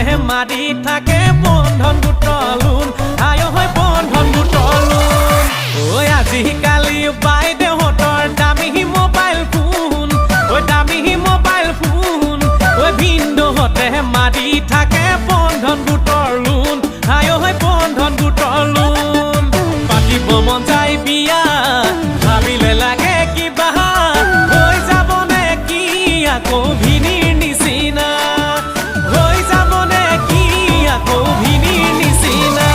মাৰি থাকে বন্ধন গোটলুন আয় হৈ বন্ধন গোটলুন ঐ আজিকালি বাইদেউহঁতৰ দামী মোবাইল ফোন ঐ দামী মোবাইল ফোন ঐ ভিনদেউহঁতে মাৰি থাকে বন্ধন গোটলুন আয় হৈ বন্ধন গোটলুন পাতিব মন যায় বিয়া ভাবিলে লাগে কিবা হৈ যাব নে কি আকৌ ভিনিৰ নিচিনা হৈ যাব নে কি আকৌ ভিনিৰ নিচিনা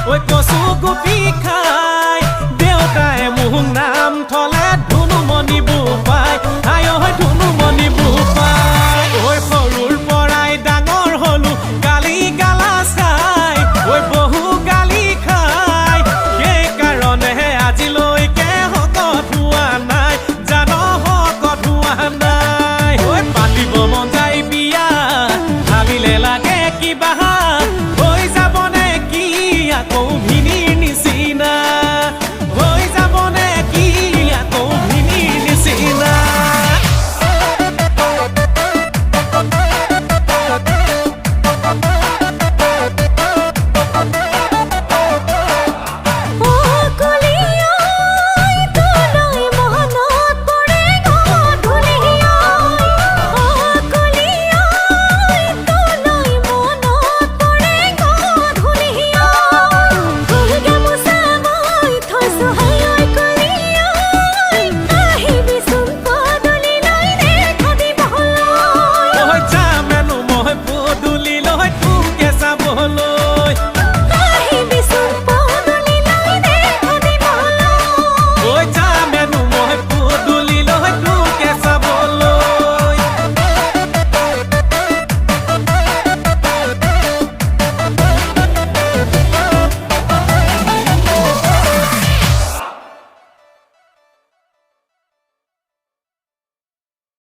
ঐ কচু গুটি খাই দেউতাই